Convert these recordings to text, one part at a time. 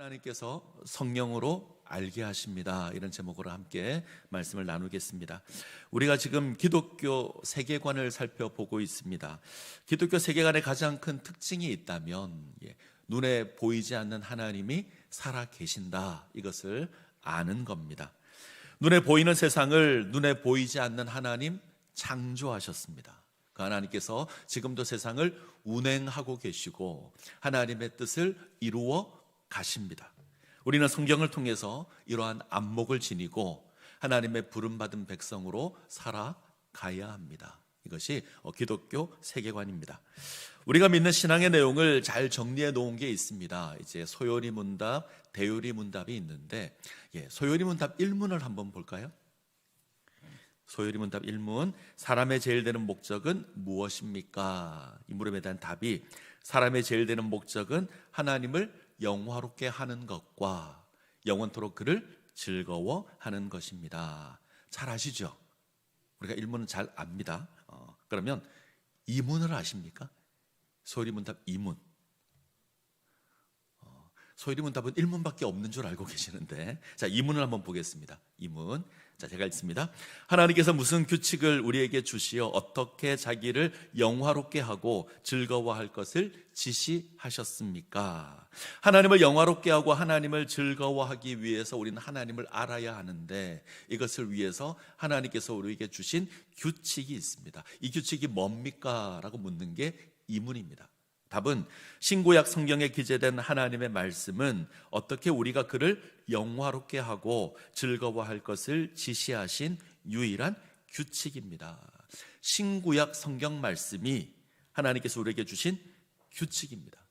하나님께서 성령으로 알게 하십니다. 이런 제목으로 함께 말씀을 나누겠습니다. 우리가 지금 기독교 세계관을 살펴보고 있습니다. 기독교 세계관의 가장 큰 특징이 있다면 눈에 보이지 않는 하나님이 살아 계신다, 이것을 아는 겁니다. 눈에 보이는 세상을 눈에 보이지 않는 하나님 창조하셨습니다. 그 하나님께서 지금도 세상을 운행하고 계시고 하나님의 뜻을 이루어 가십니다. 우리는 성경을 통해서 이러한 안목을 지니고 하나님의 부름받은 백성으로 살아가야 합니다. 이것이 기독교 세계관입니다. 우리가 믿는 신앙의 내용을 잘 정리해 놓은 게 있습니다. 이제 소요리 문답, 대요리 문답이 있는데, 소요리 문답 1문을 한번 볼까요? 소요리 문답 1문, 사람의 제일 되는 목적은 무엇입니까? 이 물음에 대한 답이, 사람의 제일 되는 목적은 하나님을 영화롭게 하는 것과 영원토록 그를 즐거워하는 것입니다. 잘 아시죠? 우리가 1문은 잘 압니다. 그러면 2문을 아십니까? 소요리 문답 2문. 소요리 문답은 1문밖에 없는 줄 알고 계시는데, 자, 2문을 한번 보겠습니다. 2문. 자, 제가 읽습니다. 하나님께서 무슨 규칙을 우리에게 주시어 어떻게 자기를 영화롭게 하고 즐거워할 것을 지시하셨습니까? 하나님을 영화롭게 하고 하나님을 즐거워하기 위해서 우리는 하나님을 알아야 하는데, 이것을 위해서 하나님께서 우리에게 주신 규칙이 있습니다. 이 규칙이 뭡니까? 라고 묻는 게 2문입니다. 답은 신구약 성경에 기재된 하나님의 말씀은 어떻게 우리가 그를 영화롭게 하고 즐거워할 것을 지시하신 유일한 규칙입니다. 신구약 성경 말씀이 하나님께서 우리에게 주신 규칙입니다.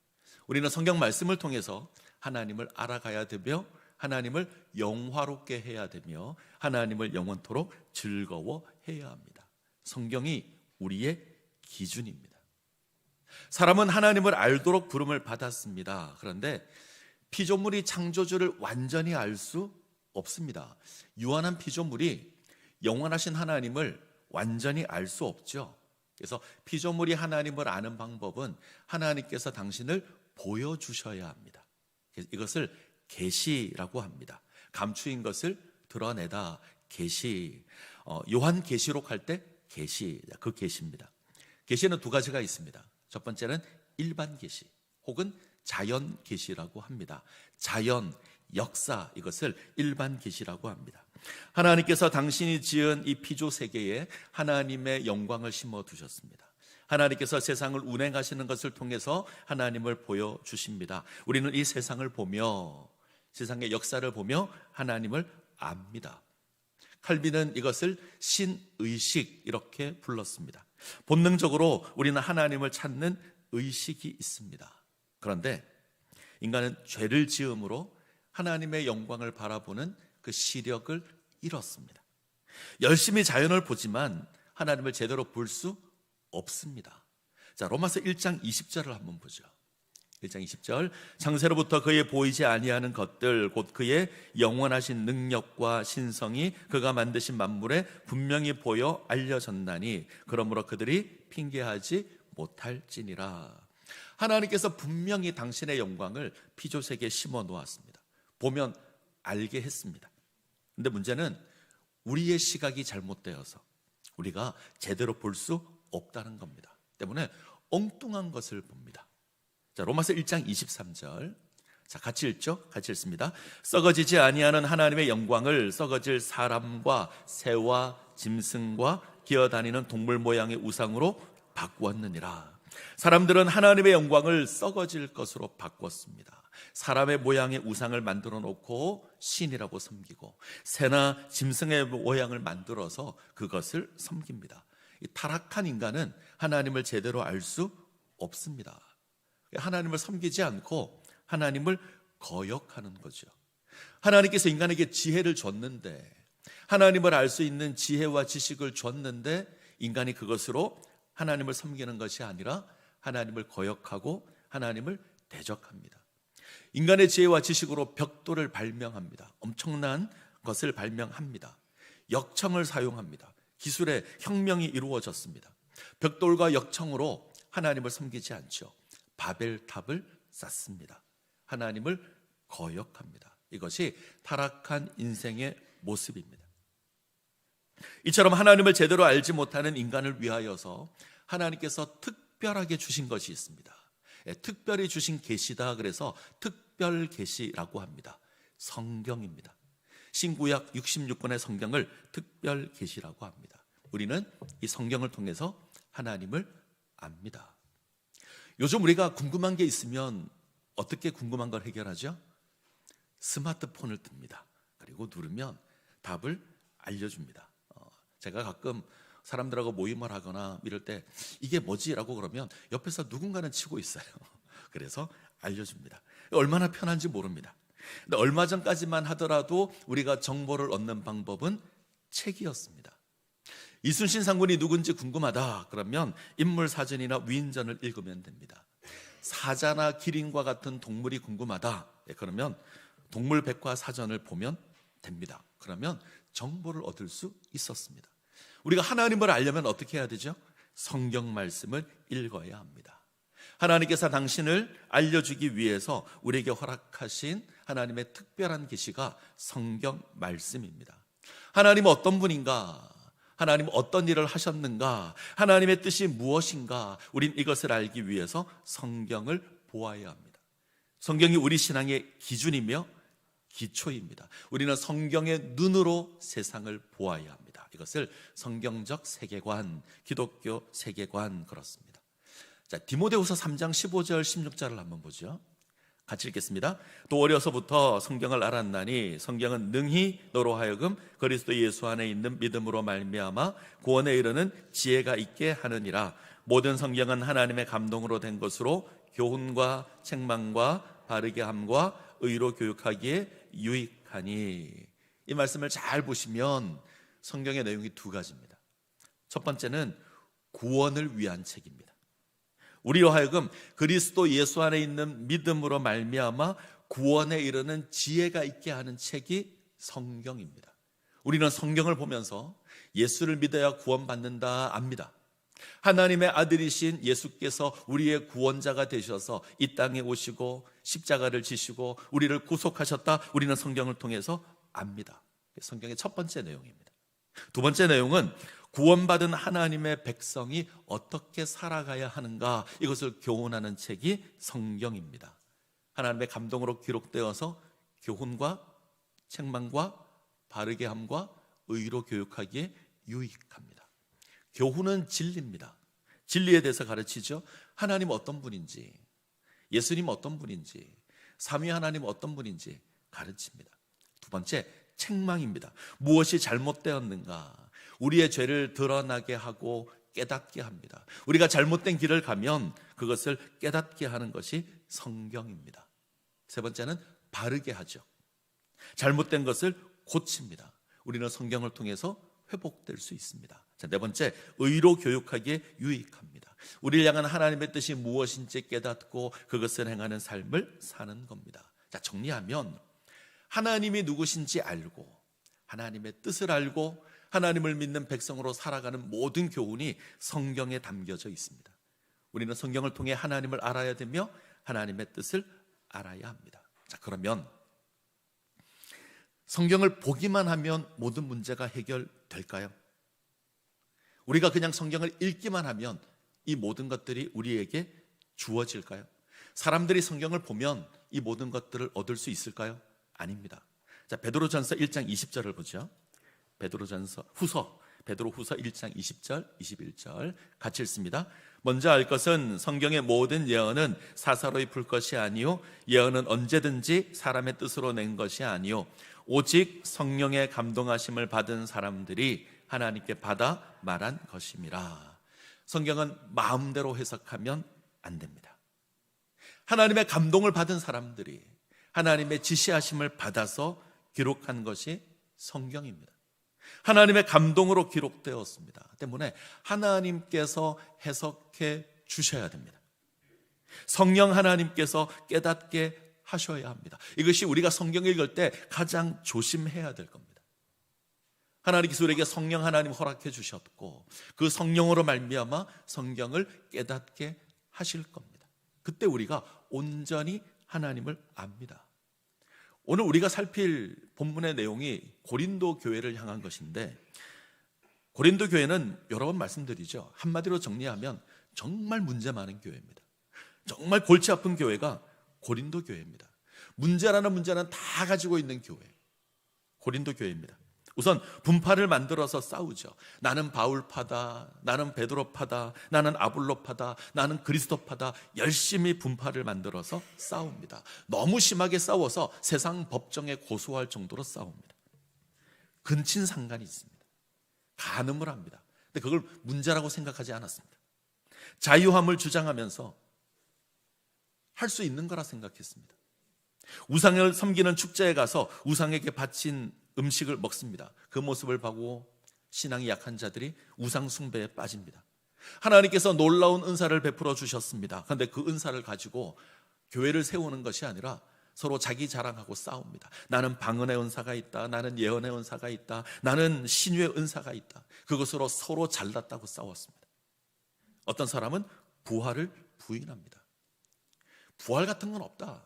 우리는 성경 말씀을 통해서 하나님을 알아가야 되며 하나님을 영화롭게 해야 되며 하나님을 영원토록 즐거워해야 합니다. 성경이 우리의 기준입니다. 사람은 하나님을 알도록 부름을 받았습니다. 그런데 피조물이 창조주를 완전히 알 수 없습니다. 유한한 피조물이 영원하신 하나님을 완전히 알 수 없죠. 그래서 피조물이 하나님을 아는 방법은 하나님께서 당신을 보여주셔야 합니다. 이것을 계시라고 합니다. 감추인 것을 드러내다, 계시. 요한계시록 할 때 계시, 그 계시입니다. 계시는 두 가지가 있습니다. 첫 번째는 일반 계시 혹은 자연 계시라고 합니다. 자연, 역사, 이것을 일반 계시라고 합니다. 하나님께서 당신이 지은 이 피조 세계에 하나님의 영광을 심어 두셨습니다. 하나님께서 세상을 운행하시는 것을 통해서 하나님을 보여주십니다. 우리는 이 세상을 보며, 세상의 역사를 보며 하나님을 압니다. 칼빈은 이것을 신의식, 이렇게 불렀습니다. 본능적으로 우리는 하나님을 찾는 의식이 있습니다. 그런데 인간은 죄를 지음으로 하나님의 영광을 바라보는 그 시력을 잃었습니다. 열심히 자연을 보지만 하나님을 제대로 볼 수 없습니다. 자, 로마서 1장 20절을 한번 보죠. 1장 20절, 창세로부터 그의 보이지 아니하는 것들 곧 그의 영원하신 능력과 신성이 그가 만드신 만물에 분명히 보여 알려졌나니 그러므로 그들이 핑계하지 못할지니라. 하나님께서 분명히 당신의 영광을 피조세계에 심어 놓았습니다. 보면 알게 했습니다. 근데 문제는 우리의 시각이 잘못되어서 우리가 제대로 볼 수 없다는 겁니다. 때문에 엉뚱한 것을 봅니다. 자, 로마서 1장 23절. 자, 같이 읽죠? 같이 읽습니다. 썩어지지 아니하는 하나님의 영광을 썩어질 사람과 새와 짐승과 기어다니는 동물 모양의 우상으로 바꾸었느니라. 사람들은 하나님의 영광을 썩어질 것으로 바꿨습니다. 사람의 모양의 우상을 만들어 놓고 신이라고 섬기고 새나 짐승의 모양을 만들어서 그것을 섬깁니다. 이 타락한 인간은 하나님을 제대로 알 수 없습니다. 하나님을 섬기지 않고 하나님을 거역하는 거죠. 하나님께서 인간에게 지혜를 줬는데, 하나님을 알 수 있는 지혜와 지식을 줬는데 인간이 그것으로 하나님을 섬기는 것이 아니라 하나님을 거역하고 하나님을 대적합니다. 인간의 지혜와 지식으로 벽돌을 발명합니다. 엄청난 것을 발명합니다. 역청을 사용합니다. 기술의 혁명이 이루어졌습니다. 벽돌과 역청으로 하나님을 섬기지 않죠. 바벨탑을 쌓습니다. 하나님을 거역합니다. 이것이 타락한 인생의 모습입니다. 이처럼 하나님을 제대로 알지 못하는 인간을 위하여서 하나님께서 특별하게 주신 것이 있습니다. 특별히 주신 계시다, 그래서 특별 계시라고 합니다. 성경입니다. 신구약 66권의 성경을 특별 계시라고 합니다. 우리는 이 성경을 통해서 하나님을 압니다. 요즘 우리가 궁금한 게 있으면 어떻게 궁금한 걸 해결하죠? 스마트폰을 듭니다. 그리고 누르면 답을 알려줍니다. 제가 가끔 사람들하고 모임을 하거나 이럴 때 이게 뭐지? 라고 그러면 옆에서 누군가는 치고 있어요. 그래서 알려줍니다. 얼마나 편한지 모릅니다. 근데 얼마 전까지만 하더라도 우리가 정보를 얻는 방법은 책이었습니다. 이순신 장군이 누군지 궁금하다 그러면 인물 사전이나 위인전을 읽으면 됩니다. 사자나 기린과 같은 동물이 궁금하다 그러면 동물백과 사전을 보면 됩니다. 그러면 정보를 얻을 수 있었습니다. 우리가 하나님을 알려면 어떻게 해야 되죠? 성경 말씀을 읽어야 합니다. 하나님께서 당신을 알려주기 위해서 우리에게 허락하신 하나님의 특별한 계시가 성경 말씀입니다. 하나님은 어떤 분인가? 하나님 어떤 일을 하셨는가? 하나님의 뜻이 무엇인가? 우린 이것을 알기 위해서 성경을 보아야 합니다. 성경이 우리 신앙의 기준이며 기초입니다. 우리는 성경의 눈으로 세상을 보아야 합니다. 이것을 성경적 세계관, 기독교 세계관 그렇습니다. 자, 디모데후서 3장 15절 16절을 한번 보죠. 같이 읽겠습니다. 또 어려서부터 성경을 알았나니 성경은 능히 너로 하여금 그리스도 예수 안에 있는 믿음으로 말미암아 구원에 이르는 지혜가 있게 하느니라. 모든 성경은 하나님의 감동으로 된 것으로 교훈과 책망과 바르게 함과 의로 교육하기에 유익하니. 이 말씀을 잘 보시면 성경의 내용이 두 가지입니다. 첫 번째는 구원을 위한 책입니다. 우리로 하여금 그리스도 예수 안에 있는 믿음으로 말미암아 구원에 이르는 지혜가 있게 하는 책이 성경입니다. 우리는 성경을 보면서 예수를 믿어야 구원받는다 압니다. 하나님의 아들이신 예수께서 우리의 구원자가 되셔서 이 땅에 오시고 십자가를 지시고 우리를 구속하셨다, 우리는 성경을 통해서 압니다. 성경의 첫 번째 내용입니다. 두 번째 내용은 구원받은 하나님의 백성이 어떻게 살아가야 하는가, 이것을 교훈하는 책이 성경입니다. 하나님의 감동으로 기록되어서 교훈과 책망과 바르게 함과 의로 교육하기에 유익합니다. 교훈은 진리입니다. 진리에 대해서 가르치죠. 하나님 어떤 분인지, 예수님 어떤 분인지, 삼위 하나님 어떤 분인지 가르칩니다. 두 번째, 책망입니다. 무엇이 잘못되었는가, 우리의 죄를 드러나게 하고 깨닫게 합니다. 우리가 잘못된 길을 가면 그것을 깨닫게 하는 것이 성경입니다. 세 번째는 바르게 하죠. 잘못된 것을 고칩니다. 우리는 성경을 통해서 회복될 수 있습니다. 자, 네 번째, 의로 교육하기에 유익합니다. 우리를 향한 하나님의 뜻이 무엇인지 깨닫고 그것을 행하는 삶을 사는 겁니다. 자, 정리하면 하나님이 누구신지 알고 하나님의 뜻을 알고 하나님을 믿는 백성으로 살아가는 모든 교훈이 성경에 담겨져 있습니다. 우리는 성경을 통해 하나님을 알아야 되며 하나님의 뜻을 알아야 합니다. 자, 그러면 성경을 보기만 하면 모든 문제가 해결될까요? 우리가 그냥 성경을 읽기만 하면 이 모든 것들이 우리에게 주어질까요? 사람들이 성경을 보면 이 모든 것들을 얻을 수 있을까요? 아닙니다. 자, 베드로전서 1장 20절을 보죠. 베드로전서 후서 베드로후서 1장 20절 21절 같이 읽습니다. 먼저 알 것은 성경의 모든 예언은 사사로이 풀 것이 아니요 예언은 언제든지 사람의 뜻으로 낸 것이 아니요 오직 성령의 감동하심을 받은 사람들이 하나님께 받아 말한 것임이라. 성경은 마음대로 해석하면 안 됩니다. 하나님의 감동을 받은 사람들이 하나님의 지시하심을 받아서 기록한 것이 성경입니다. 하나님의 감동으로 기록되었습니다. 때문에 하나님께서 해석해 주셔야 됩니다. 성령 하나님께서 깨닫게 하셔야 합니다. 이것이 우리가 성경 읽을 때 가장 조심해야 될 겁니다. 하나님께서 우리에게 성령 하나님 허락해 주셨고 그 성령으로 말미암아 성경을 깨닫게 하실 겁니다. 그때 우리가 온전히 하나님을 압니다. 오늘 우리가 살필 본문의 내용이 고린도 교회를 향한 것인데, 고린도 교회는 여러 번 말씀드리죠. 한마디로 정리하면 정말 문제 많은 교회입니다. 정말 골치 아픈 교회가 고린도 교회입니다. 문제라는 문제는 다 가지고 있는 교회, 고린도 교회입니다. 우선 분파를 만들어서 싸우죠. 나는 바울파다, 나는 베드로파다, 나는 아볼로파다, 나는 그리스도파다. 열심히 분파를 만들어서 싸웁니다. 너무 심하게 싸워서 세상 법정에 고소할 정도로 싸웁니다. 근친상간이 있습니다. 간음을 합니다. 근데 그걸 문제라고 생각하지 않았습니다. 자유함을 주장하면서 할 수 있는 거라 생각했습니다. 우상을 섬기는 축제에 가서 우상에게 바친 음식을 먹습니다. 그 모습을 보고 신앙이 약한 자들이 우상 숭배에 빠집니다. 하나님께서 놀라운 은사를 베풀어 주셨습니다. 그런데 그 은사를 가지고 교회를 세우는 것이 아니라 서로 자기 자랑하고 싸웁니다. 나는 방언의 은사가 있다, 나는 예언의 은사가 있다, 나는 신유의 은사가 있다. 그것으로 서로 잘났다고 싸웠습니다. 어떤 사람은 부활을 부인합니다. 부활 같은 건 없다.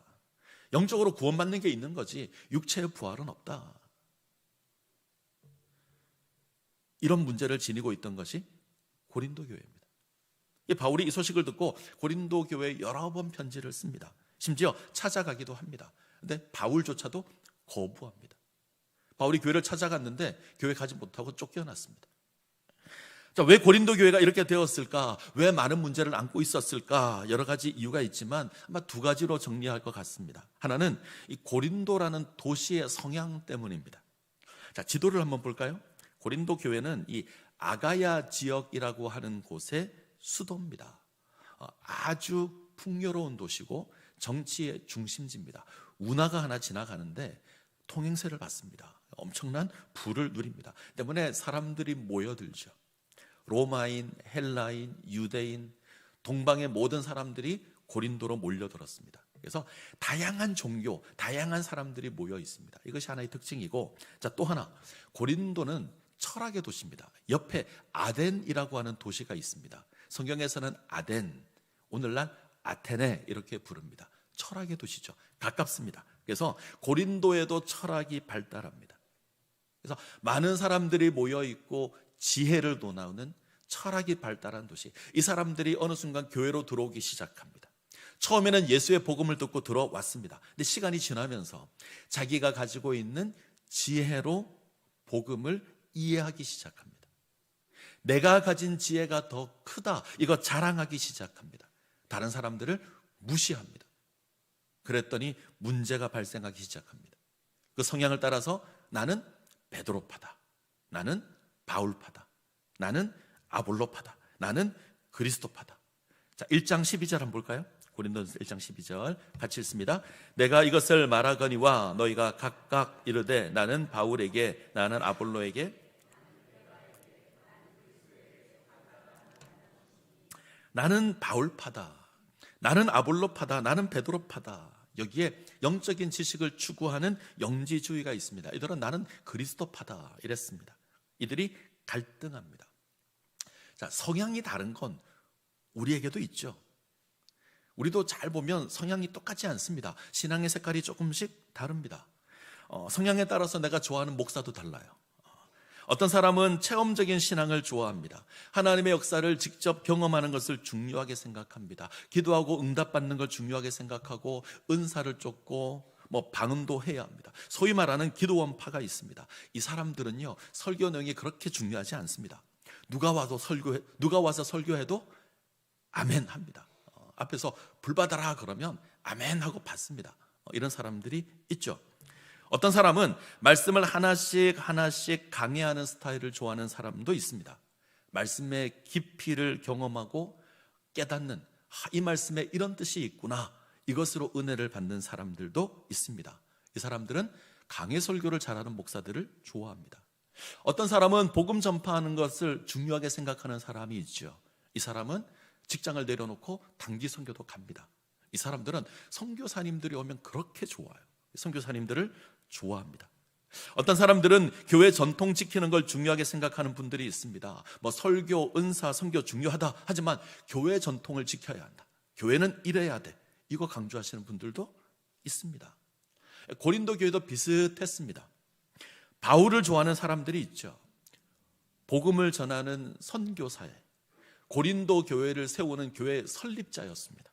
영적으로 구원받는 게 있는 거지 육체의 부활은 없다. 이런 문제를 지니고 있던 것이 고린도 교회입니다. 바울이 이 소식을 듣고 고린도 교회에 여러 번 편지를 씁니다. 심지어 찾아가기도 합니다. 그런데 바울조차도 거부합니다. 바울이 교회를 찾아갔는데 교회 가지 못하고 쫓겨났습니다. 자, 왜 고린도 교회가 이렇게 되었을까? 왜 많은 문제를 안고 있었을까? 여러 가지 이유가 있지만 아마 두 가지로 정리할 것 같습니다. 하나는 이 고린도라는 도시의 성향 때문입니다. 자, 지도를 한번 볼까요? 고린도 교회는 이 아가야 지역이라고 하는 곳의 수도입니다. 아주 풍요로운 도시고 정치의 중심지입니다. 운하가 하나 지나가는데 통행세를 받습니다. 엄청난 부를 누립니다. 때문에 사람들이 모여들죠. 로마인, 헬라인, 유대인, 동방의 모든 사람들이 고린도로 몰려들었습니다. 그래서 다양한 종교, 다양한 사람들이 모여 있습니다. 이것이 하나의 특징이고, 자, 또 하나, 고린도는 철학의 도시입니다. 옆에 아덴이라고 하는 도시가 있습니다. 성경에서는 아덴, 오늘날 아테네 이렇게 부릅니다. 철학의 도시죠. 가깝습니다. 그래서 고린도에도 철학이 발달합니다. 그래서 많은 사람들이 모여 있고 지혜를 논하는 철학이 발달한 도시. 이 사람들이 어느 순간 교회로 들어오기 시작합니다. 처음에는 예수의 복음을 듣고 들어왔습니다. 근데 시간이 지나면서 자기가 가지고 있는 지혜로 복음을 이해하기 시작합니다. 내가 가진 지혜가 더 크다, 이거 자랑하기 시작합니다. 다른 사람들을 무시합니다. 그랬더니 문제가 발생하기 시작합니다. 그 성향을 따라서 나는 베드로파다, 나는 바울파다, 나는 아볼로파다, 나는 그리스도파다. 자, 1장 12절 한번 볼까요? 고린도전서 1장 12절 같이 읽습니다. 내가 이것을 말하거니와 너희가 각각 이르되 나는 바울에게, 나는 아볼로에게, 나는 바울파다, 나는 아볼로파다, 나는 베드로파다. 여기에 영적인 지식을 추구하는 영지주의가 있습니다. 이들은 나는 그리스도파다 이랬습니다. 이들이 갈등합니다. 자, 성향이 다른 건 우리에게도 있죠. 우리도 잘 보면 성향이 똑같지 않습니다. 신앙의 색깔이 조금씩 다릅니다. 성향에 따라서 내가 좋아하는 목사도 달라요. 어떤 사람은 체험적인 신앙을 좋아합니다. 하나님의 역사를 직접 경험하는 것을 중요하게 생각합니다. 기도하고 응답받는 걸 중요하게 생각하고 은사를 쫓고 방언도 해야 합니다. 소위 말하는 기도원파가 있습니다. 이 사람들은요, 설교 내용이 그렇게 중요하지 않습니다. 누가 와서 설교해도 아멘 합니다. 앞에서 불 받아라 그러면 아멘 하고 받습니다. 이런 사람들이 있죠. 어떤 사람은 말씀을 하나씩 강해하는 스타일을 좋아하는 사람도 있습니다. 말씀의 깊이를 경험하고 깨닫는, 이 말씀에 이런 뜻이 있구나, 이것으로 은혜를 받는 사람들도 있습니다. 이 사람들은 강해 설교를 잘하는 목사들을 좋아합니다. 어떤 사람은 복음 전파하는 것을 중요하게 생각하는 사람이 있죠. 이 사람은 직장을 내려놓고 단기 선교도 갑니다. 이 사람들은 선교사님들이 오면 그렇게 좋아요. 선교사님들을 좋아합니다. 어떤 사람들은 교회 전통 지키는 걸 중요하게 생각하는 분들이 있습니다. 설교, 은사, 선교 중요하다 하지만 교회 전통을 지켜야 한다, 교회는 이래야 돼, 이거 강조하시는 분들도 있습니다. 고린도 교회도 비슷했습니다. 바울을 좋아하는 사람들이 있죠. 복음을 전하는 선교사에 고린도 교회를 세우는 교회 설립자였습니다.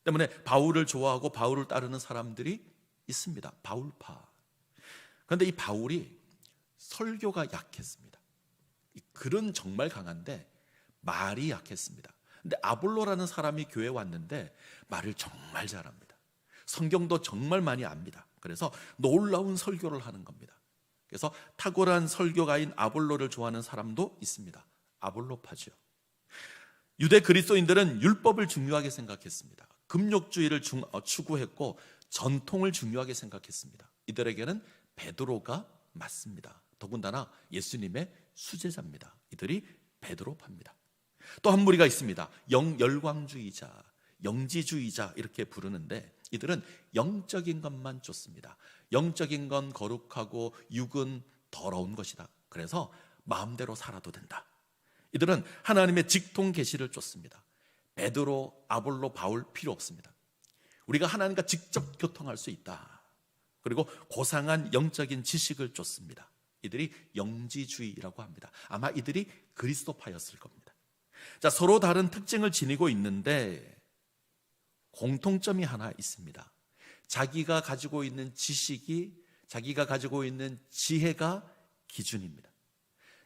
때문에 바울을 좋아하고 바울을 따르는 사람들이 있습니다. 바울파. 그런데 이 바울이 설교가 약했습니다. 글은 정말 강한데 말이 약했습니다. 근데 아볼로라는 사람이 교회에 왔는데 말을 정말 잘합니다. 성경도 정말 많이 압니다. 그래서 놀라운 설교를 하는 겁니다. 그래서 탁월한 설교가인 아볼로를 좋아하는 사람도 있습니다. 아볼로파죠. 유대 그리스도인들은 율법을 중요하게 생각했습니다. 금욕주의를 추구했고 전통을 중요하게 생각했습니다. 이들에게는 베드로가 맞습니다. 더군다나 예수님의 수제자입니다. 이들이 베드로파입니다. 또 한 무리가 있습니다. 영열광주의자, 영지주의자 이렇게 부르는데 이들은 영적인 것만 쫓습니다. 영적인 건 거룩하고 육은 더러운 것이다. 그래서 마음대로 살아도 된다. 이들은 하나님의 직통 계시를 쫓습니다. 베드로, 아볼로, 바울 필요 없습니다. 우리가 하나님과 직접 교통할 수 있다. 그리고 고상한 영적인 지식을 쫓습니다. 이들이 영지주의라고 합니다. 아마 이들이 그리스도파였을 겁니다. 자, 서로 다른 특징을 지니고 있는데 공통점이 하나 있습니다. 자기가 가지고 있는 지식이, 자기가 가지고 있는 지혜가 기준입니다.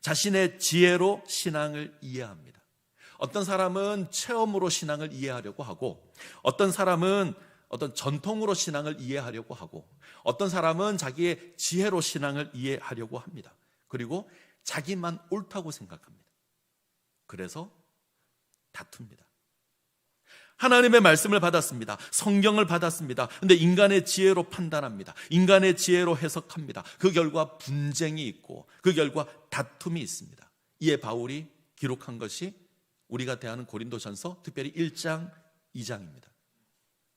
자신의 지혜로 신앙을 이해합니다. 어떤 사람은 체험으로 신앙을 이해하려고 하고, 어떤 사람은 어떤 전통으로 신앙을 이해하려고 하고, 어떤 사람은 자기의 지혜로 신앙을 이해하려고 합니다. 그리고 자기만 옳다고 생각합니다. 그래서 다툽니다. 하나님의 말씀을 받았습니다. 성경을 받았습니다. 그런데 인간의 지혜로 판단합니다. 인간의 지혜로 해석합니다. 그 결과 분쟁이 있고 그 결과 다툼이 있습니다. 이에 바울이 기록한 것이 우리가 대하는 고린도전서 특별히 1장, 2장입니다.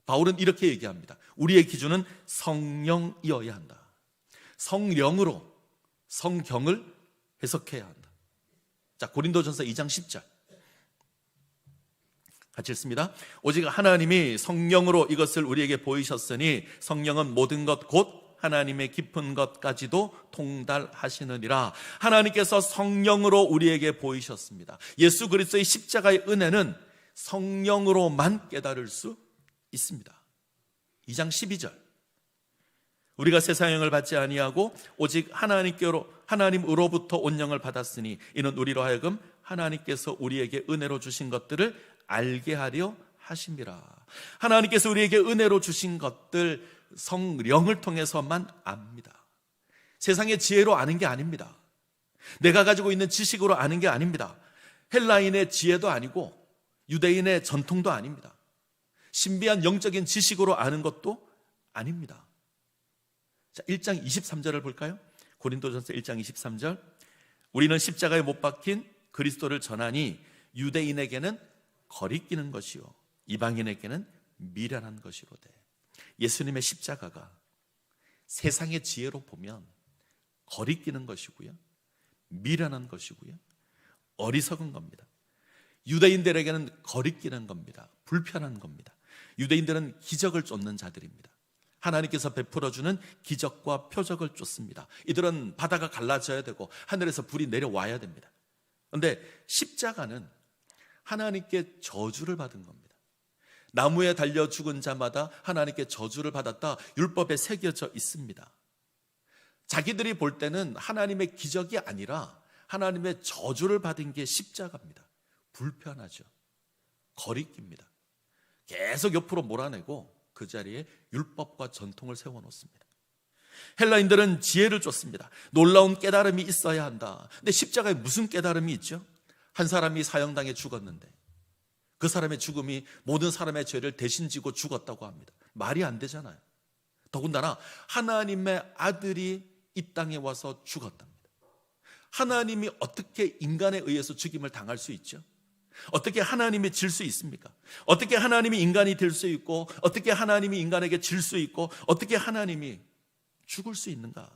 바울은 이렇게 얘기합니다. 우리의 기준은 성령이어야 한다. 성령으로 성경을 해석해야 한다. 자, 고린도전서 2장 10절 같이 읽습니다. 오직 하나님이 성령으로 이것을 우리에게 보이셨으니 성령은 모든 것 곧 하나님의 깊은 것까지도 통달하시느니라. 하나님께서 성령으로 우리에게 보이셨습니다. 예수 그리스도의 십자가의 은혜는 성령으로만 깨달을 수 있습니다. 2장 12절 우리가 세상 영을 받지 아니하고 오직 하나님으로부터 온 영을 받았으니 이는 우리로 하여금 하나님께서 우리에게 은혜로 주신 것들을 알게 하려 하심이라. 하나님께서 우리에게 은혜로 주신 것들 성령을 통해서만 압니다. 세상의 지혜로 아는 게 아닙니다. 내가 가지고 있는 지식으로 아는 게 아닙니다. 헬라인의 지혜도 아니고 유대인의 전통도 아닙니다. 신비한 영적인 지식으로 아는 것도 아닙니다. 자, 1장 23절을 볼까요? 고린도전서 1장 23절 우리는 십자가에 못 박힌 그리스도를 전하니 유대인에게는 거리끼는 것이요 이방인에게는 미련한 것이로되. 예수님의 십자가가 세상의 지혜로 보면 거리끼는 것이고요 미련한 것이고요 어리석은 겁니다. 유대인들에게는 거리끼는 겁니다. 불편한 겁니다. 유대인들은 기적을 쫓는 자들입니다. 하나님께서 베풀어주는 기적과 표적을 쫓습니다. 이들은 바다가 갈라져야 되고 하늘에서 불이 내려와야 됩니다. 그런데 십자가는 하나님께 저주를 받은 겁니다. 나무에 달려 죽은 자마다 하나님께 저주를 받았다 율법에 새겨져 있습니다. 자기들이 볼 때는 하나님의 기적이 아니라 하나님의 저주를 받은 게 십자가입니다. 불편하죠. 거리낍니다. 계속 옆으로 몰아내고 그 자리에 율법과 전통을 세워놓습니다. 헬라인들은 지혜를 쫓습니다. 놀라운 깨달음이 있어야 한다. 근데 십자가에 무슨 깨달음이 있죠? 한 사람이 사형당해 죽었는데 그 사람의 죽음이 모든 사람의 죄를 대신 지고 죽었다고 합니다. 말이 안 되잖아요. 더군다나 하나님의 아들이 이 땅에 와서 죽었답니다. 하나님이 어떻게 인간에 의해서 죽임을 당할 수 있죠? 어떻게 하나님이 질 수 있습니까? 어떻게 하나님이 인간이 될 수 있고 어떻게 하나님이 인간에게 질 수 있고 어떻게 하나님이 죽을 수 있는가?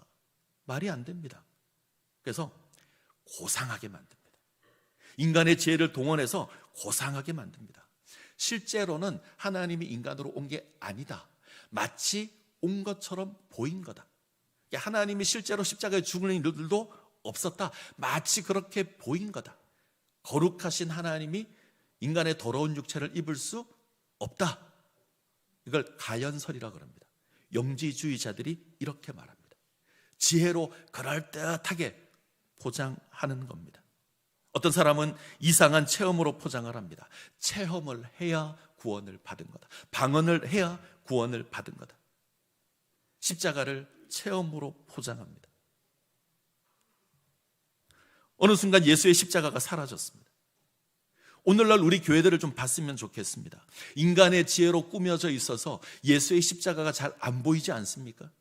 말이 안 됩니다. 그래서 고상하게 만듭니다. 인간의 지혜를 동원해서 고상하게 만듭니다. 실제로는 하나님이 인간으로 온 게 아니다. 마치 온 것처럼 보인 거다. 하나님이 실제로 십자가에 죽는 일들도 없었다. 마치 그렇게 보인 거다. 거룩하신 하나님이 인간의 더러운 육체를 입을 수 없다. 이걸 가연설이라고 합니다. 영지주의자들이 이렇게 말합니다. 지혜로 그럴듯하게 포장하는 겁니다. 어떤 사람은 이상한 체험으로 포장을 합니다. 체험을 해야 구원을 받은 거다. 방언을 해야 구원을 받은 거다. 십자가를 체험으로 포장합니다. 어느 순간 예수의 십자가가 사라졌습니다. 오늘날 우리 교회들을 좀 봤으면 좋겠습니다. 인간의 지혜로 꾸며져 있어서 예수의 십자가가 잘 안 보이지 않습니까?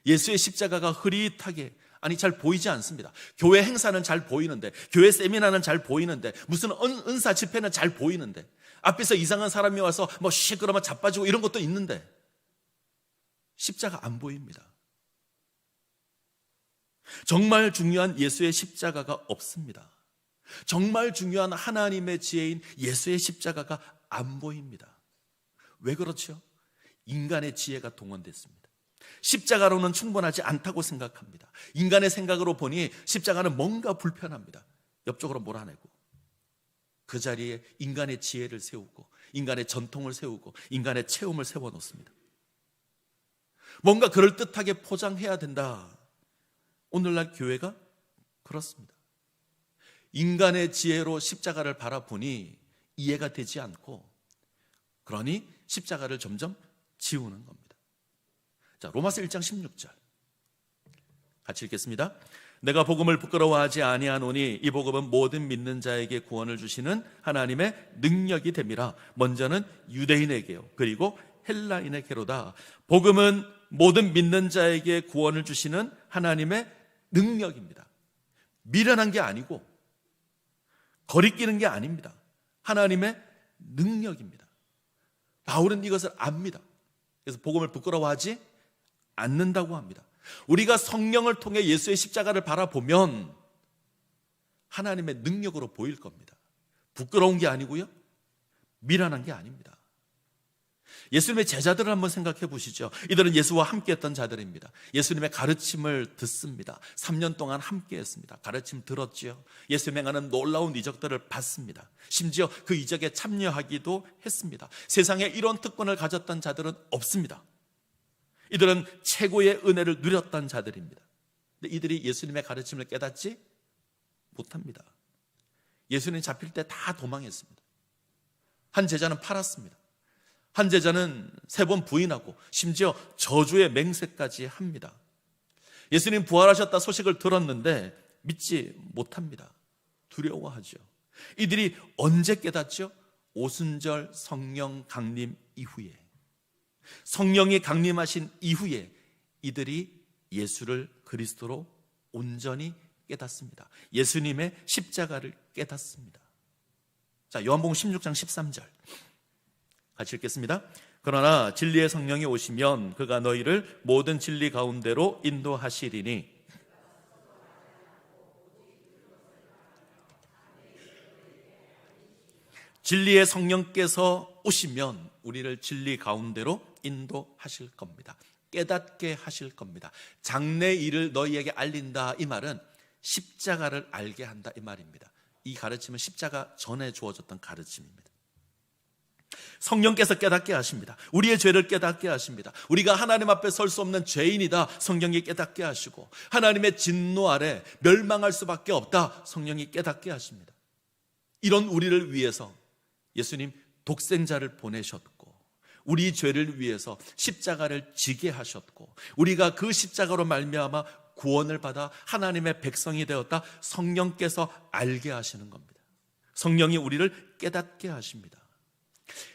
예수의 십자가가 흐릿하게, 아니 잘 보이지 않습니다. 교회 행사는 잘 보이는데, 교회 세미나는 잘 보이는데, 무슨 은사 집회는 잘 보이는데, 앞에서 이상한 사람이 와서 뭐 시끄러면 자빠지고 이런 것도 있는데 십자가 안 보입니다. 정말 중요한 예수의 십자가가 없습니다. 정말 중요한 하나님의 지혜인 예수의 십자가가 안 보입니다. 왜 그렇죠? 인간의 지혜가 동원됐습니다. 십자가로는 충분하지 않다고 생각합니다. 인간의 생각으로 보니 십자가는 뭔가 불편합니다. 옆쪽으로 몰아내고 그 자리에 인간의 지혜를 세우고 인간의 전통을 세우고 인간의 체험을 세워놓습니다. 뭔가 그럴듯하게 포장해야 된다. 오늘날 교회가 그렇습니다. 인간의 지혜로 십자가를 바라보니 이해가 되지 않고, 그러니 십자가를 점점 지우는 겁니다. 자, 로마서 1장 16절 같이 읽겠습니다. 내가 복음을 부끄러워하지 아니하노니 이 복음은 모든 믿는 자에게 구원을 주시는 하나님의 능력이 됨이라. 먼저는 유대인에게요, 그리고 헬라인에게로다. 복음은 모든 믿는 자에게 구원을 주시는 하나님의 능력입니다. 미련한 게 아니고 거리끼는 게 아닙니다. 하나님의 능력입니다. 바울은 이것을 압니다. 그래서 복음을 부끄러워하지 않는다고 합니다. 우리가 성령을 통해 예수의 십자가를 바라보면 하나님의 능력으로 보일 겁니다. 부끄러운 게 아니고요, 미련한 게 아닙니다. 예수님의 제자들을 한번 생각해 보시죠. 이들은 예수와 함께했던 자들입니다. 예수님의 가르침을 듣습니다. 3년 동안 함께했습니다. 가르침 들었지요. 예수님 행하는 놀라운 이적들을 봤습니다. 심지어 그 이적에 참여하기도 했습니다. 세상에 이런 특권을 가졌던 자들은 없습니다. 이들은 최고의 은혜를 누렸던 자들입니다. 근데 이들이 예수님의 가르침을 깨닫지 못합니다. 예수님 잡힐 때 다 도망했습니다. 한 제자는 팔았습니다. 한 제자는 3번 부인하고 심지어 저주의 맹세까지 합니다. 예수님 부활하셨다 소식을 들었는데 믿지 못합니다. 두려워하죠. 이들이 언제 깨닫죠? 오순절 성령 강림 이후에, 성령이 강림하신 이후에 이들이 예수를 그리스도로 온전히 깨닫습니다. 예수님의 십자가를 깨닫습니다. 자, 요한복음 16장 13절 같이 읽겠습니다. 그러나 진리의 성령이 오시면 그가 너희를 모든 진리 가운데로 인도하시리니. 진리의 성령께서 오시면 우리를 진리 가운데로 인도하실 겁니다. 깨닫게 하실 겁니다. 장래 일을 너희에게 알린다, 이 말은 십자가를 알게 한다, 이 말입니다. 이 가르침은 십자가 전에 주어졌던 가르침입니다. 성령께서 깨닫게 하십니다. 우리의 죄를 깨닫게 하십니다. 우리가 하나님 앞에 설 수 없는 죄인이다, 성령이 깨닫게 하시고, 하나님의 진노 아래 멸망할 수밖에 없다, 성령이 깨닫게 하십니다. 이런 우리를 위해서 예수님 독생자를 보내셨고, 우리 죄를 위해서 십자가를 지게 하셨고, 우리가 그 십자가로 말미암아 구원을 받아 하나님의 백성이 되었다, 성령께서 알게 하시는 겁니다. 성령이 우리를 깨닫게 하십니다.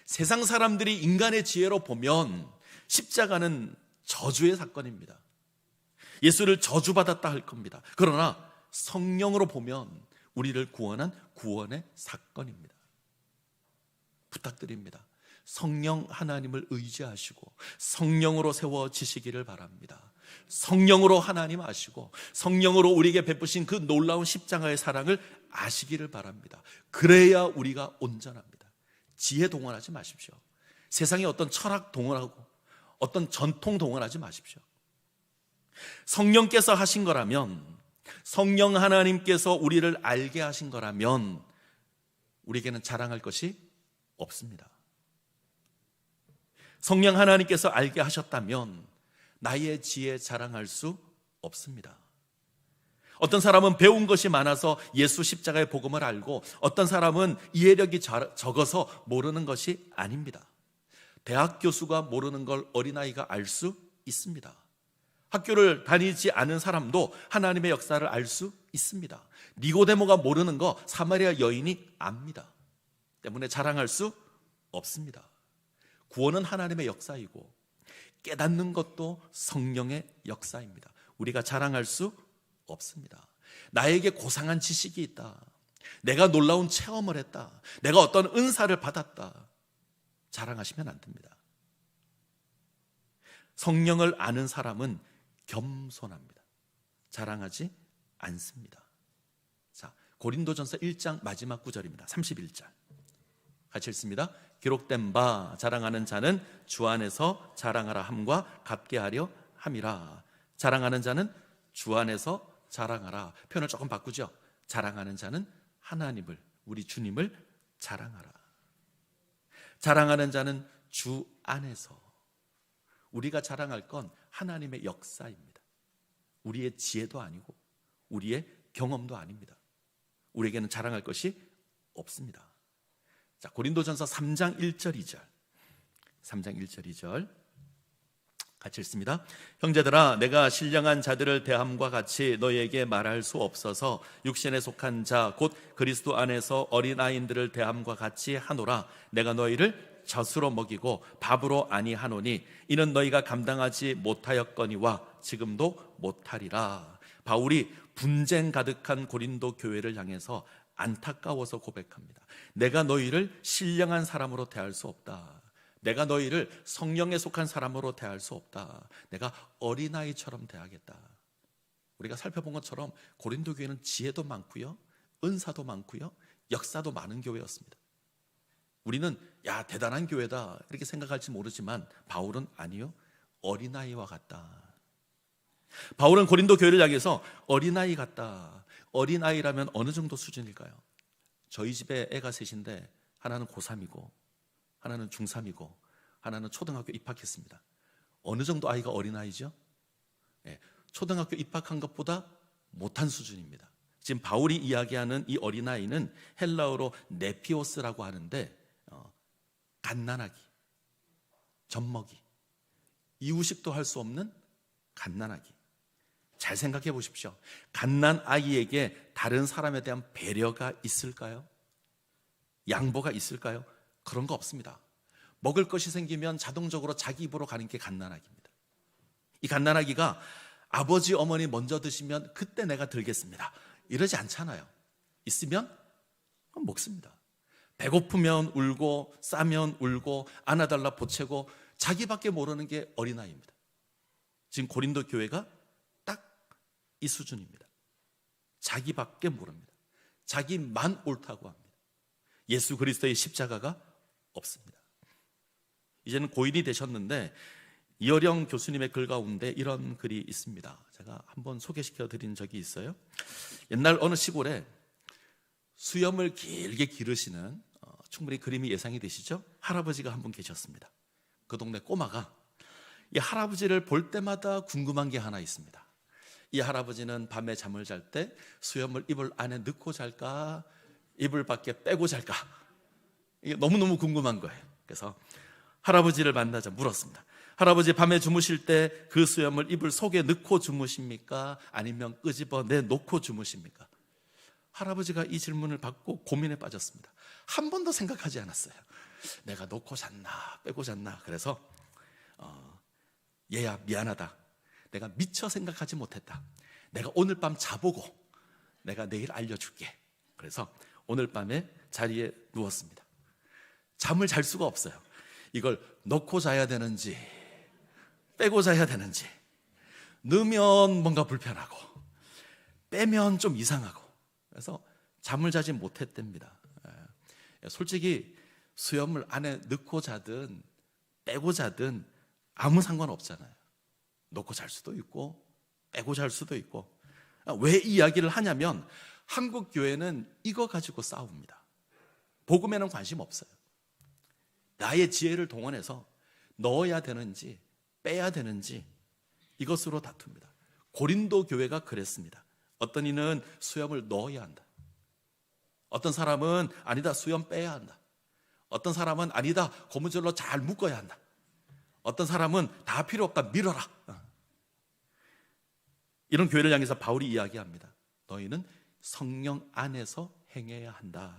세상 사람들이 인간의 지혜로 보면 십자가는 저주의 사건입니다. 예수를 저주받았다 할 겁니다. 그러나 성령으로 보면 우리를 구원한 구원의 사건입니다. 부탁드립니다. 성령 하나님을 의지하시고 성령으로 세워지시기를 바랍니다. 성령으로 하나님 아시고 성령으로 우리에게 베푸신 그 놀라운 십자가의 사랑을 아시기를 바랍니다. 그래야 우리가 온전합니다. 지혜 동원하지 마십시오. 세상에 어떤 철학 동원하고 어떤 전통 동원하지 마십시오. 성령께서 하신 거라면, 성령 하나님께서 우리를 알게 하신 거라면 우리에게는 자랑할 것이 없습니다. 성령 하나님께서 알게 하셨다면 나의 지혜 자랑할 수 없습니다. 어떤 사람은 배운 것이 많아서 예수 십자가의 복음을 알고, 어떤 사람은 이해력이 적어서 모르는 것이 아닙니다. 대학 교수가 모르는 걸 어린아이가 알 수 있습니다. 학교를 다니지 않은 사람도 하나님의 역사를 알 수 있습니다. 니고데모가 모르는 거 사마리아 여인이 압니다. 때문에 자랑할 수 없습니다. 구원은 하나님의 역사이고 깨닫는 것도 성령의 역사입니다. 우리가 자랑할 수 없습니다. 나에게 고상한 지식이 있다, 내가 놀라운 체험을 했다, 내가 어떤 은사를 받았다, 자랑하시면 안 됩니다. 성령을 아는 사람은 겸손합니다. 자랑하지 않습니다. 자, 고린도전서 1장 마지막 구절입니다. 31절 같이 읽습니다. 기록된 바 자랑하는 자는 주 안에서 자랑하라 함과 같게 하려 함이라. 자랑하는 자는 주 안에서 자랑하라. 표현을 조금 바꾸죠. 자랑하는 자는 하나님을, 우리 주님을 자랑하라. 자랑하는 자는 주 안에서. 우리가 자랑할 건 하나님의 역사입니다. 우리의 지혜도 아니고 우리의 경험도 아닙니다. 우리에게는 자랑할 것이 없습니다. 자, 고린도전서 3장 1절 2절 3장 1절 2절 같이 읽습니다. 형제들아, 내가 신령한 자들을 대함과 같이 너희에게 말할 수 없어서 육신에 속한 자 곧 그리스도 안에서 어린아이들을 대함과 같이 하노라. 내가 너희를 젖으로 먹이고 밥으로 아니하노니 이는 너희가 감당하지 못하였거니와 지금도 못하리라. 바울이 분쟁 가득한 고린도 교회를 향해서 안타까워서 고백합니다. 내가 너희를 신령한 사람으로 대할 수 없다. 내가 너희를 성령에 속한 사람으로 대할 수 없다. 내가 어린아이처럼 대하겠다. 우리가 살펴본 것처럼 고린도 교회는 지혜도 많고요, 은사도 많고요, 역사도 많은 교회였습니다. 우리는 야, 대단한 교회다 이렇게 생각할지 모르지만 바울은 아니요, 어린아이와 같다. 바울은 고린도 교회를 향해서 어린아이 같다. 어린아이라면 어느 정도 수준일까요? 저희 집에 애가 셋인데 하나는 고3이고 하나는 중3이고 하나는 초등학교 입학했습니다. 어느 정도 아이가 어린아이죠? 네, 초등학교 입학한 것보다 못한 수준입니다. 지금 바울이 이야기하는 이 어린아이는 헬라어로 네피오스라고 하는데 갓난아기, 젖먹이, 이유식도 할 수 없는 갓난아기. 잘 생각해 보십시오. 갓난아이에게 다른 사람에 대한 배려가 있을까요? 양보가 있을까요? 그런 거 없습니다. 먹을 것이 생기면 자동적으로 자기 입으로 가는 게 갓난아기입니다. 이 갓난아기가 아버지 어머니 먼저 드시면 그때 내가 들겠습니다 이러지 않잖아요. 있으면 먹습니다. 배고프면 울고 싸면 울고 안아달라 보채고 자기밖에 모르는 게 어린아이입니다. 지금 고린도 교회가 딱 이 수준입니다. 자기밖에 모릅니다. 자기만 옳다고 합니다. 예수 그리스도의 십자가가 없습니다. 이제는 고인이 되셨는데 이어령 교수님의 글 가운데 이런 글이 있습니다. 제가 한번 소개시켜 드린 적이 있어요. 옛날 어느 시골에 수염을 길게 기르시는 충분히 그림이 예상이 되시죠? 할아버지가 한 분 계셨습니다. 그 동네 꼬마가 이 할아버지를 볼 때마다 궁금한 게 하나 있습니다. 이 할아버지는 밤에 잠을 잘 때 수염을 이불 안에 넣고 잘까, 이불 밖에 빼고 잘까, 이게 너무너무 궁금한 거예요. 그래서 할아버지를 만나자 물었습니다. 할아버지, 밤에 주무실 때 그 수염을 이불 속에 넣고 주무십니까? 아니면 끄집어내 놓고 주무십니까? 할아버지가 이 질문을 받고 고민에 빠졌습니다. 한 번도 생각하지 않았어요. 내가 놓고 잤나 빼고 잤나. 그래서 얘야, 미안하다. 내가 미처 생각하지 못했다. 내가 오늘 밤 자보고 내가 내일 알려줄게. 그래서 오늘 밤에 자리에 누웠습니다. 잠을 잘 수가 없어요. 이걸 넣고 자야 되는지 빼고 자야 되는지, 넣으면 뭔가 불편하고 빼면 좀 이상하고, 그래서 잠을 자지 못했답니다. 솔직히 수염을 안에 넣고 자든 빼고 자든 아무 상관없잖아요. 놓고 잘 수도 있고 빼고 잘 수도 있고. 왜 이 이야기를 하냐면 한국 교회는 이거 가지고 싸웁니다. 복음에는 관심 없어요. 나의 지혜를 동원해서 넣어야 되는지 빼야 되는지 이것으로 다툽니다. 고린도 교회가 그랬습니다. 어떤 이는 수염을 넣어야 한다. 어떤 사람은 아니다, 수염 빼야 한다. 어떤 사람은 아니다, 고무줄로 잘 묶어야 한다. 어떤 사람은 다 필요 없다, 밀어라. 이런 교회를 향해서 바울이 이야기합니다. 너희는 성령 안에서 행해야 한다.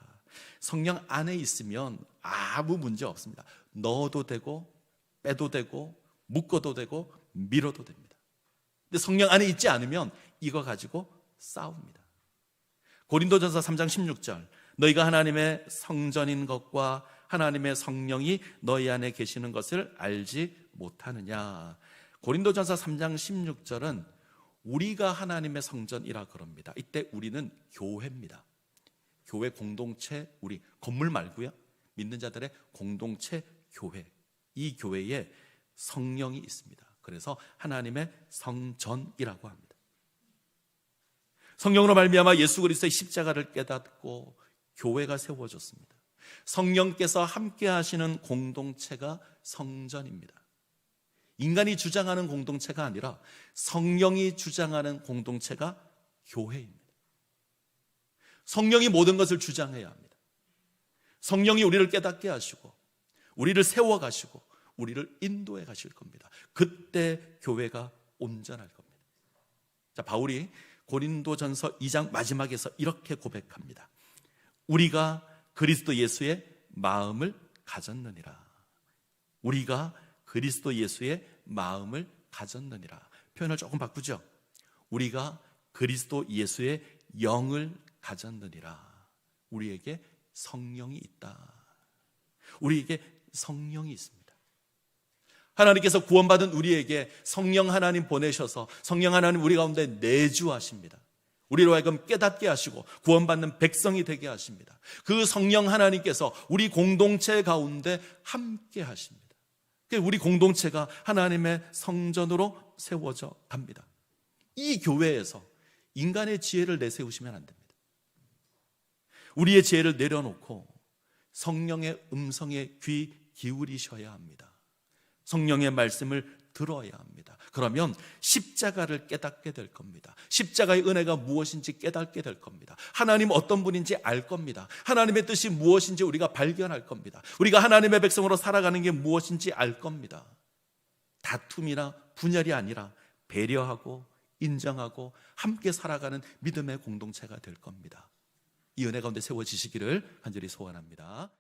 성령 안에 있으면 아무 문제 없습니다. 넣어도 되고 빼도 되고 묶어도 되고 밀어도 됩니다. 근데 성령 안에 있지 않으면 이거 가지고 싸웁니다. 고린도전서 3장 16절, 너희가 하나님의 성전인 것과 하나님의 성령이 너희 안에 계시는 것을 알지 못하느냐. 고린도전서 3장 16절은 우리가 하나님의 성전이라 그럽니다. 이때 우리는 교회입니다. 교회 공동체, 우리 건물 말고요, 믿는 자들의 공동체 교회. 이 교회에 성령이 있습니다. 그래서 하나님의 성전이라고 합니다. 성령으로 말미암아 예수 그리스도의 십자가를 깨닫고 교회가 세워졌습니다. 성령께서 함께 하시는 공동체가 성전입니다. 인간이 주장하는 공동체가 아니라 성령이 주장하는 공동체가 교회입니다. 성령이 모든 것을 주장해야 합니다. 성령이 우리를 깨닫게 하시고 우리를 세워가시고 우리를 인도해 가실 겁니다. 그때 교회가 온전할 겁니다. 자, 바울이 고린도전서 2장 마지막에서 이렇게 고백합니다. 우리가 그리스도 예수의 마음을 가졌느니라. 우리가 그리스도 예수의 마음을 가졌느니라. 표현을 조금 바꾸죠. 우리가 그리스도 예수의 영을 가졌느니라. 우리에게 성령이 있다. 우리에게 성령이 있습니다. 하나님께서 구원받은 우리에게 성령 하나님 보내셔서 성령 하나님 우리 가운데 내주하십니다. 우리로 하여금 깨닫게 하시고 구원받는 백성이 되게 하십니다. 그 성령 하나님께서 우리 공동체 가운데 함께 하십니다. 우리 공동체가 하나님의 성전으로 세워져 갑니다. 이 교회에서 인간의 지혜를 내세우시면 안 됩니다. 우리의 지혜를 내려놓고 성령의 음성에 귀 기울이셔야 합니다. 성령의 말씀을 들어야 합니다. 그러면 십자가를 깨닫게 될 겁니다. 십자가의 은혜가 무엇인지 깨닫게 될 겁니다. 하나님 어떤 분인지 알 겁니다. 하나님의 뜻이 무엇인지 우리가 발견할 겁니다. 우리가 하나님의 백성으로 살아가는 게 무엇인지 알 겁니다. 다툼이나 분열이 아니라 배려하고 인정하고 함께 살아가는 믿음의 공동체가 될 겁니다. 이 은혜 가운데 세워지시기를 간절히 소원합니다.